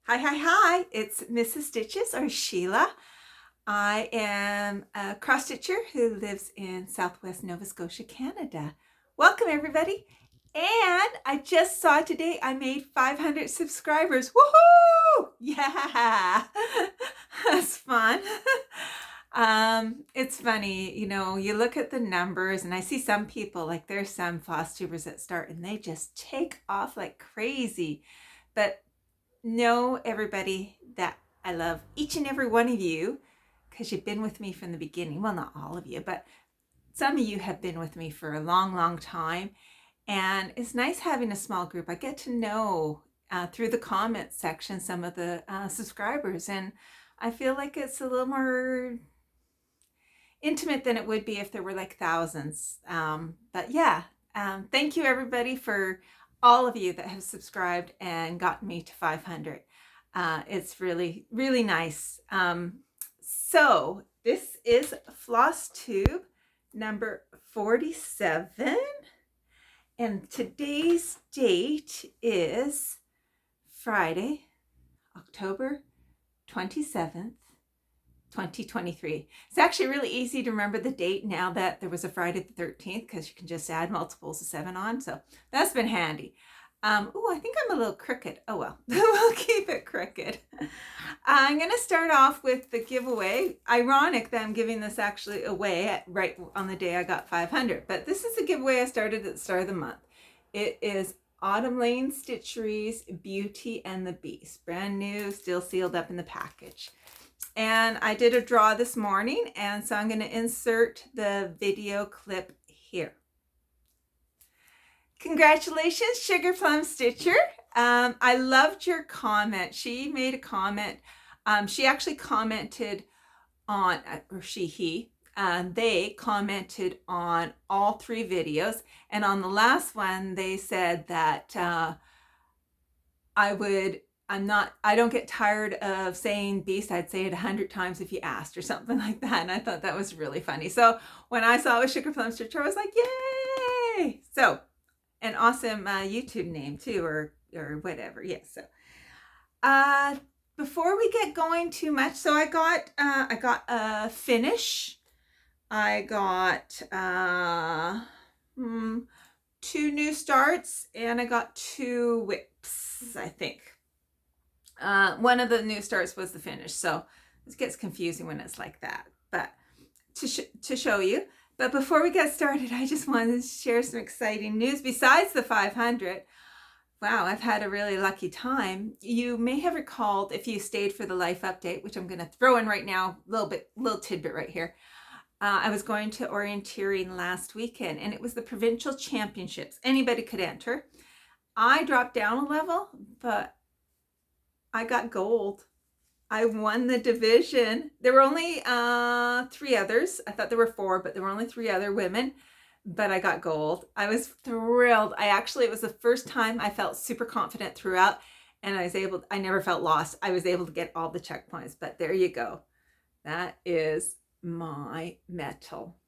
Hi. It's Mrs. Stitches or Sheila. I am a cross stitcher who lives in Southwest Nova Scotia, Canada. Welcome, everybody. And I just saw today I made 500 subscribers. Woohoo! Yeah, that's fun. It's funny, you look at the numbers and I see some people, like there's some Flosstubers that start and they just take off like crazy. But know, everybody, that I love each and every one of you because you've been with me from the beginning. Well, not all of you, but some of you have been with me for a long time. And it's nice having a small group. I get to know through the comments section some of the subscribers, and I feel like it's a little more intimate than it would be if there were like thousands. But yeah, thank you everybody for all of you that have subscribed and gotten me to 500. It's really nice. So this is Flosstube number 47, and today's date is Friday, October 27th, 2023. It's actually really easy to remember the date now that there was a Friday the 13th, because you can just add multiples of 7 on. So that's been handy. I think I'm a little crooked. Oh well, we'll keep it crooked. I'm going to start off with the giveaway. Ironic that I'm giving this actually away right on the day I got 500, but this is a giveaway I started at the start of the month. It is Autumn Lane Stitchery's Beauty and the Beast. Brand new, still sealed up in the package. And I did a draw this morning, and so I'm going to insert the video clip here. Congratulations, Sugar Plum Stitcher. I loved your comment. She made a comment. She actually commented on, or he, they commented on all 3 videos. And on the last one, they said that I don't get tired of saying beast. I'd say it 100 times if you asked, or something like that. And I thought that was really funny. So when I saw it was Sugar Plum Stitcher, I was like, yay! So an awesome YouTube name too, or whatever. Yes. So before we get going too much, so I got a finish. I got 2 new starts, and I got 2 whips, I think. One of the new starts was the finish, so this gets confusing when it's like that, but to show you. But before we get started, I just wanted to share some exciting news. Besides the 500, wow, I've had a really lucky time. You may have recalled, if you stayed for the life update, which I'm going to throw in right now, little tidbit right here. I was going to orienteering last weekend, and it was the provincial championships. Anybody could enter. I dropped down a level, but I got gold. I won the division. There were only 3 others. I thought there were 4, but there were only 3 other women, but I got gold. I was thrilled. It was the first time I felt super confident throughout, and I never felt lost. I was able to get all the checkpoints, but there you go. That is my medal.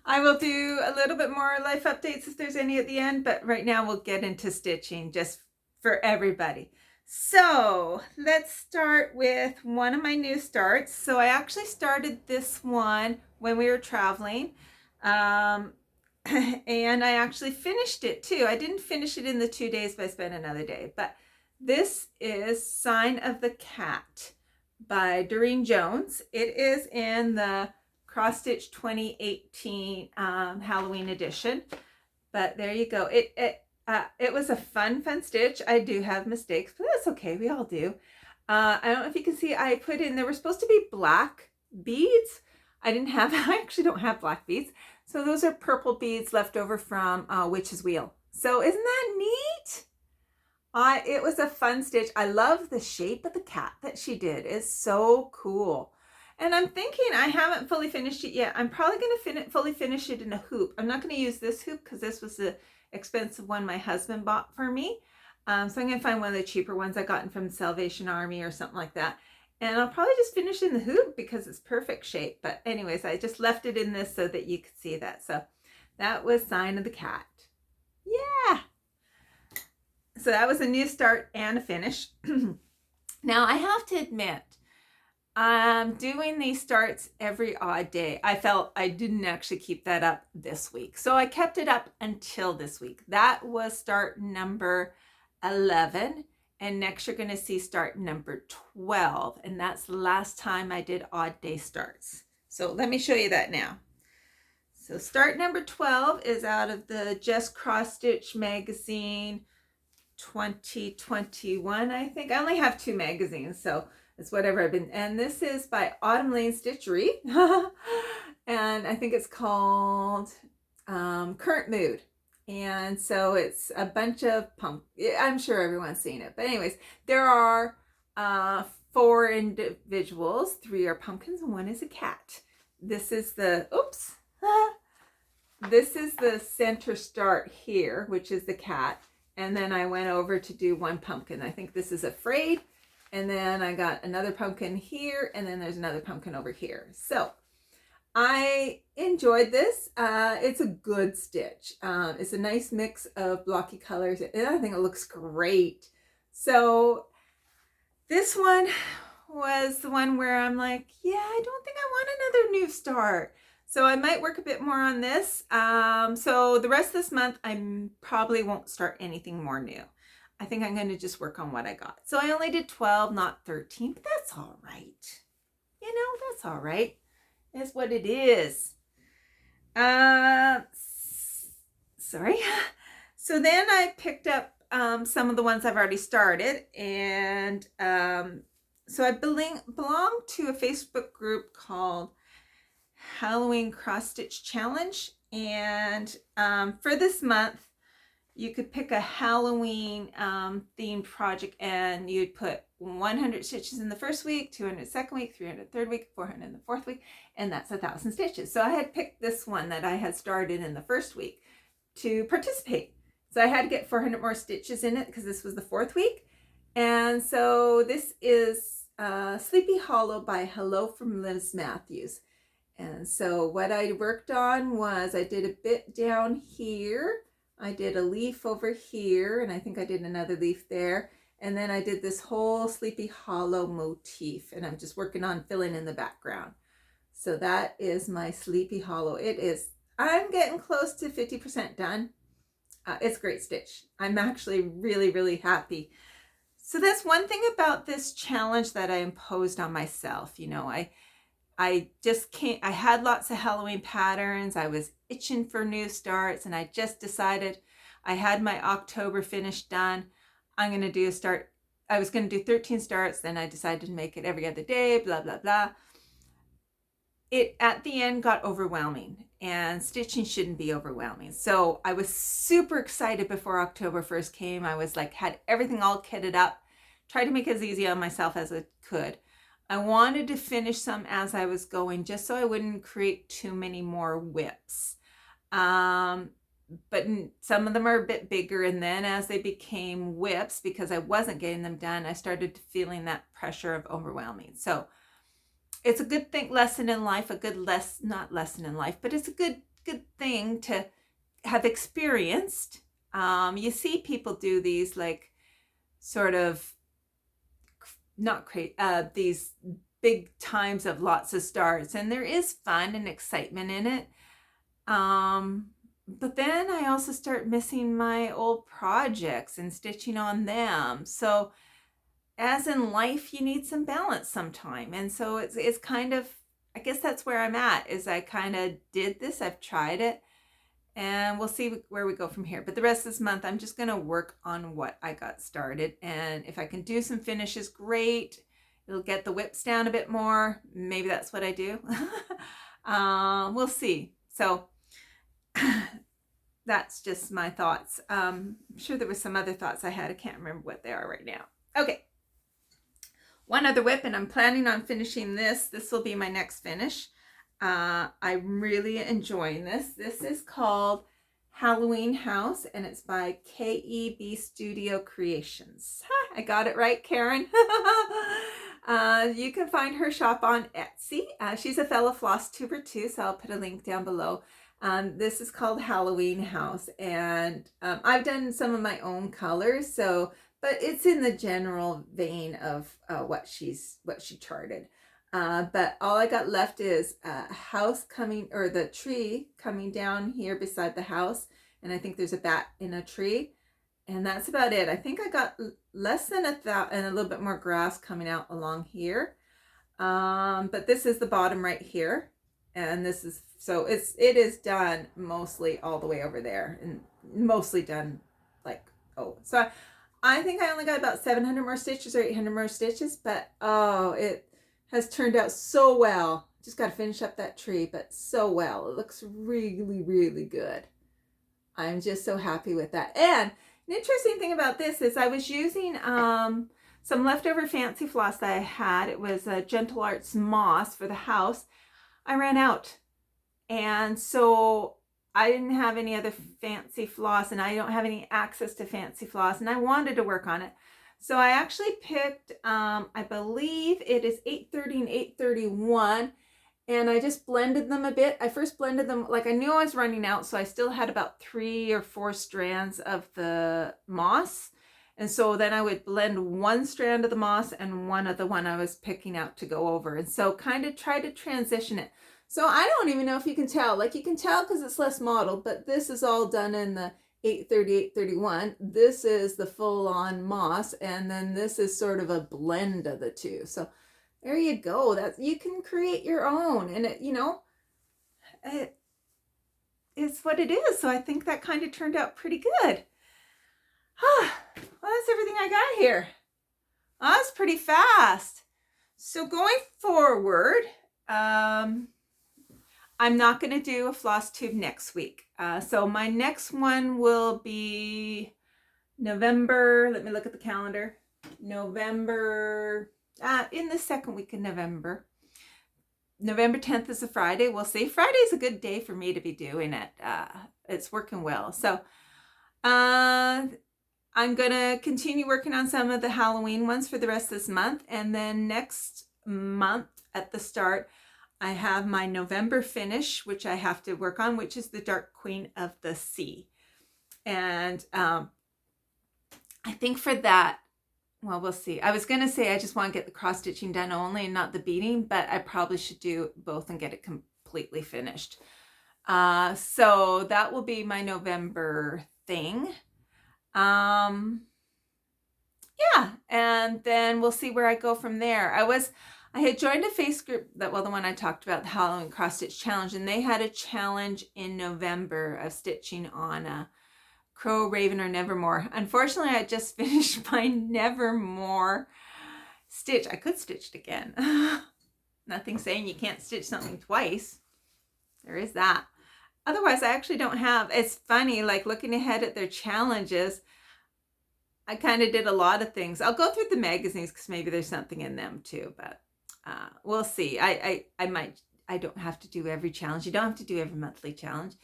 I will do a little bit more life updates if there's any at the end, but right now we'll get into stitching just for everybody. So let's start with one of my new starts. So I actually started this one when we were traveling, and I actually finished it too. I didn't finish it in the 2 days, but I spent another day. But this is Sign of the Cat by Doreen Jones. It is in the Cross Stitch 2018 Halloween edition. But there you go. It was a fun stitch. I do have mistakes, but that's okay. We all do. I don't know if you can see, I put in, there were supposed to be black beads. I actually don't have black beads. So those are purple beads left over from Witch's Wheel. So isn't that neat? It was a fun stitch. I love the shape of the cat that she did. It's so cool. And I'm thinking, I haven't fully finished it yet. I'm probably going to fully finish it in a hoop. I'm not going to use this hoop because this was the expensive one my husband bought for me. So I'm going to find one of the cheaper ones I gotten from the Salvation Army or something like that. And I'll probably just finish in the hoop because it's perfect shape. But anyways, I just left it in this so that you could see that. So that was Sign of the Cat. Yeah. So that was a new start and a finish. Now I have to admit, doing these starts every odd day. I felt I didn't actually keep that up this week. So I kept it up until this week. That was start number 11. And next you're going to see start number 12. And that's the last time I did odd day starts. So let me show you that now. So start number 12 is out of the Just Cross Stitch magazine 2021, I think. I only have 2 magazines, so it's whatever I've been. And this is by Autumn Lane Stitchery. And I think it's called Current Mood. And so it's a bunch of I'm sure everyone's seen it. But anyways, there are 4 individuals. 3 are pumpkins and 1 is a cat. This is the, this is the center start here, which is the cat. And then I went over to do 1 pumpkin. I think this is Afraid. And then I got another pumpkin here. And then there's another pumpkin over here. So I enjoyed this. It's a good stitch. It's a nice mix of blocky colors. And I think it looks great. So this one was the one where I'm like, yeah, I don't think I want another new start. So I might work a bit more on this. So the rest of this month, I probably won't start anything more new. I think I'm going to just work on what I got. So I only did 12, not 13, but that's all right. You know, that's all right. It's what it is. Sorry. So then I picked up some of the ones I've already started. And so I belong to a Facebook group called Halloween Cross Stitch Challenge, and for this month you could pick a Halloween themed project, and you'd put 100 stitches in the first week, 200 second week, 300 third week, 400 in the fourth week, and that's 1,000 stitches. So I had picked this one that I had started in the first week to participate. So I had to get 400 more stitches in it because this was the 4th week. And so this is Sleepy Hollow by Hello from Liz Matthews. And so what I worked on was I did a bit down here. I did a leaf over here, and I think I did another leaf there. And then I did this whole Sleepy Hollow motif, and I'm just working on filling in the background. So that is my Sleepy Hollow. I'm getting close to 50% done. It's a great stitch. I'm actually really, really happy. So that's one thing about this challenge that I imposed on myself. You know, I just can't. I had lots of Halloween patterns. I was itching for new starts, and I just decided I had my October finish done. I'm going to do a start. I was going to do 13 starts. Then I decided to make it every other day, blah, blah, blah. It at the end got overwhelming, and stitching shouldn't be overwhelming. So I was super excited before October 1st came. I was like, had everything all kitted up, tried to make it as easy on myself as I could. I wanted to finish some as I was going, just so I wouldn't create too many more whips. But some of them are a bit bigger, and then as they became whips, because I wasn't getting them done, I started feeling that pressure of overwhelming. So it's a good lesson in life, not lesson in life, but it's a good thing to have experienced. You see people do these like sort of these big times of lots of starts, and there is fun and excitement in it. But then I also start missing my old projects and stitching on them. So as in life, you need some balance sometime. And so it's kind of, I guess that's where I'm at, is I kind of did this, I've tried it, and we'll see where we go from here. But the rest of this month, I'm just going to work on what I got started. And if I can do some finishes, great. It'll get the whips down a bit more. Maybe that's what I do. We'll see. So that's just my thoughts. I'm sure there was some other thoughts I had. I can't remember what they are right now. Okay. One other whip, and I'm planning on finishing this. This will be my next finish. I'm really enjoying this. This is called Halloween House, and it's by KEB Studio Creations. I got it right, Karen. You can find her shop on Etsy. She's a fellow Flosstuber too, so I'll put a link down below. This is called Halloween House, and I've done some of my own colors, so but it's in the general vein of what she charted. But all I got left is a house coming, or the tree coming down here beside the house, and I think there's a bat in a tree, and that's about it. I think I got less than and a little bit more grass coming out along here. But this is the bottom right here, and this is, so it is done mostly all the way over there, and mostly done like, oh, so I think I only got about 700 more stitches or 800 more stitches, but oh, it has turned out so well. Just got to finish up that tree, but so well. It looks really, really good. I'm just so happy with that. And an interesting thing about this is I was using some leftover fancy floss that I had. It was a Gentle Arts moss for the house. I ran out, and so I didn't have any other fancy floss, and I don't have any access to fancy floss, and I wanted to work on it. So I actually picked, I believe it is 830 and 831, and I just blended them a bit. I first blended them, like I knew I was running out, so I still had about 3 or 4 strands of the moss. And so then I would blend one strand of the moss and one of the one I was picking out to go over. And so kind of try to transition it. So I don't even know if you can tell. Like you can tell because it's less modeled, but this is all done in the 830, 831. This is the full-on moss, and then this is sort of a blend of the two. So there you go. That's, you can create your own, and it, you know, it is what it is. So I think that kind of turned out pretty good. Well, that's everything I got here. That's pretty fast. So going forward, I'm not going to do a Flosstube next week. So my next one will be November. Let me look at the calendar. November, in the second week of November. November 10th is a Friday. We'll see. Friday's a good day for me to be doing it. It's working well. So, I'm going to continue working on some of the Halloween ones for the rest of this month. And then next month at the start, I have my November finish, which I have to work on, which is the Dark Queen of the Sea. And I think for that, well, we'll see. I was going to say I just want to get the cross stitching done only and not the beading, but I probably should do both and get it completely finished. So that will be my November thing. Yeah, and then we'll see where I go from there. I had joined a Facebook group that, well, the one I talked about, the Halloween Cross Stitch Challenge, and they had a challenge in November of stitching on a Crow, Raven, or Nevermore. Unfortunately, I just finished my Nevermore stitch. I could stitch it again. Nothing saying you can't stitch something twice. There is that. Otherwise, I actually don't have, it's funny, like looking ahead at their challenges, I kind of did a lot of things. I'll go through the magazines because maybe there's something in them too, but we'll see. I don't have to do every challenge. You don't have to do every monthly challenge.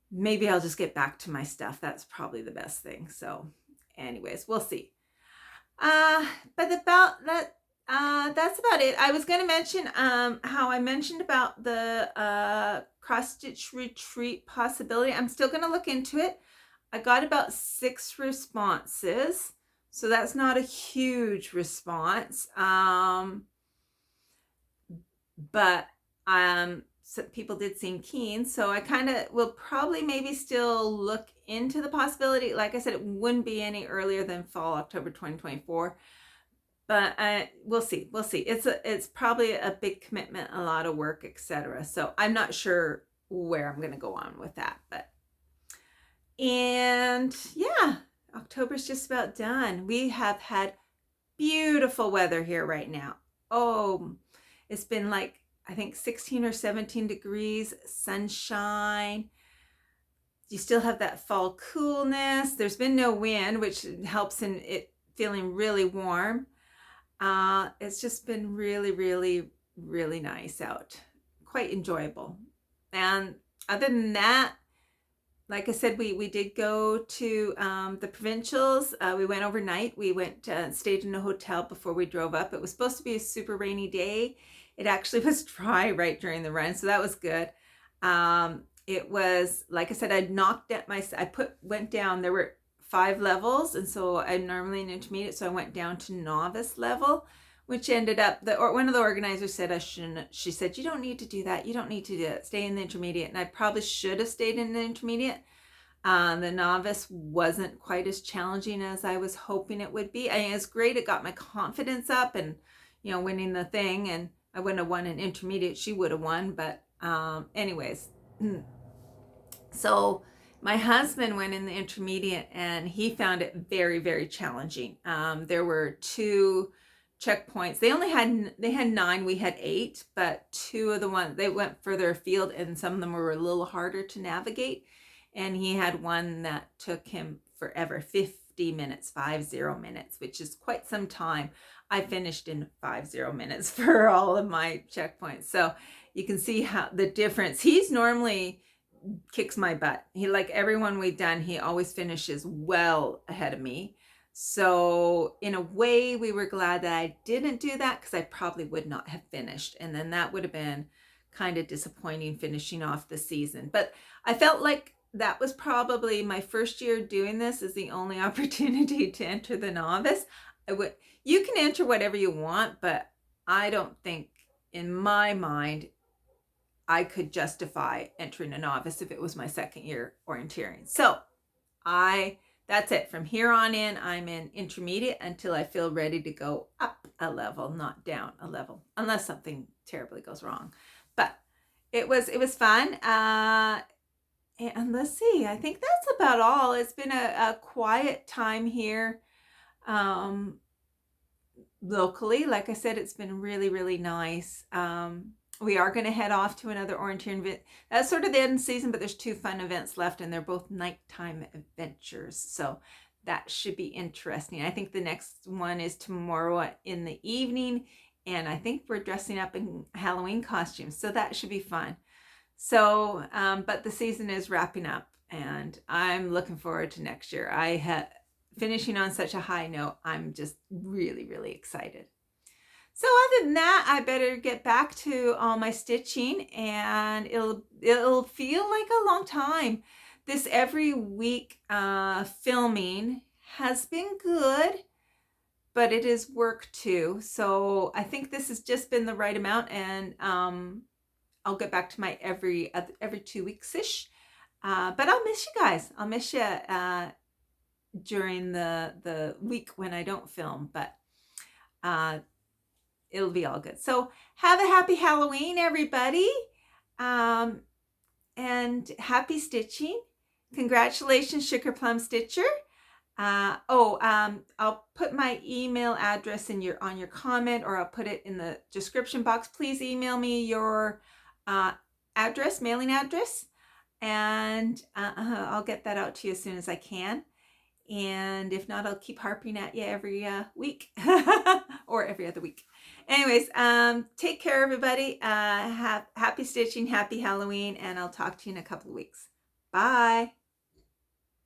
Maybe I'll just get back to my stuff. That's probably the best thing. So anyways, we'll see. But about that, that's about it. I was going to mention how I mentioned about the cross-stitch retreat possibility. I'm still going to look into it. I got about 6 responses, so that's not a huge response. But some people did seem keen, so I kind of will probably maybe still look into the possibility. Like I said, it wouldn't be any earlier than fall, October 2024. But we'll see. We'll see. It's probably a big commitment, a lot of work, etc. So I'm not sure where I'm going to go on with that. And yeah, October's just about done. We have had beautiful weather here right now. Oh, it's been like, I think 16 or 17 degrees, sunshine. You still have that fall coolness. There's been no wind, which helps in it feeling really warm. It's just been really, really, really nice out. Quite enjoyable. And other than that, like I said, we did go to the provincials. We went overnight. We went stayed in a hotel before we drove up. It was supposed to be a super rainy day. It actually was dry right during the run, so that was good. it was, like I said, went down, there were 5 levels. And so I'm normally an intermediate. So I went down to novice level, which ended up, one of the organizers said I shouldn't. She said, you don't need to do that. You don't need to do that. Stay in the intermediate. And I probably should have stayed in the intermediate. The novice wasn't quite as challenging as I was hoping it would be. I mean, it's great. It got my confidence up and, winning the thing. And I wouldn't have won an intermediate. She would have won. But anyways, so my husband went in the intermediate and he found it very, very challenging. There were 2 checkpoints. They had 9, we had 8, but 2 of the ones, they went further afield and some of them were a little harder to navigate. And he had one that took him forever, 50 minutes, 50 minutes, which is quite some time. I finished in 50 minutes for all of my checkpoints. So you can see how the difference. He's normally kicks my butt. He, like everyone we've done, he always finishes well ahead of me. So in a way, we were glad that I didn't do that because I probably would not have finished. And then that would have been kind of disappointing finishing off the season. But I felt like that was probably my first year doing this is the only opportunity to enter the novice. You can enter whatever you want, but I don't think in my mind I could justify entering a novice if it was my second year orienteering. So that's it. From here on in, I'm in intermediate until I feel ready to go up a level, not down a level, unless something terribly goes wrong. But it was fun. And let's see, I think that's about all. It's been a quiet time here locally. Like I said, it's been really, really nice. We are going to head off to another orienteering event. That's sort of the end of the season, but there's 2 fun events left, and they're both nighttime adventures. So that should be interesting. I think the next one is tomorrow in the evening, and I think we're dressing up in Halloween costumes. So that should be fun. So, but the season is wrapping up, and I'm looking forward to next year. Finishing on such a high note. I'm just really, really excited. So other than that, I better get back to all my stitching, and it'll feel like a long time. This every week filming has been good, but it is work too. So I think this has just been the right amount, and I'll get back to my every 2 weeks-ish. But I'll miss you guys. I'll miss you during the week when I don't film, but it'll be all good. So have a happy Halloween, everybody. And happy stitching. Congratulations, Sugar Plum Stitcher. I'll put my email address on your comment, or I'll put it in the description box. Please email me your mailing address, and I'll get that out to you as soon as I can. And if not, I'll keep harping at you every week or every other week. Anyways, take care, everybody. Happy stitching, happy Halloween, and I'll talk to you in a couple of weeks. Bye.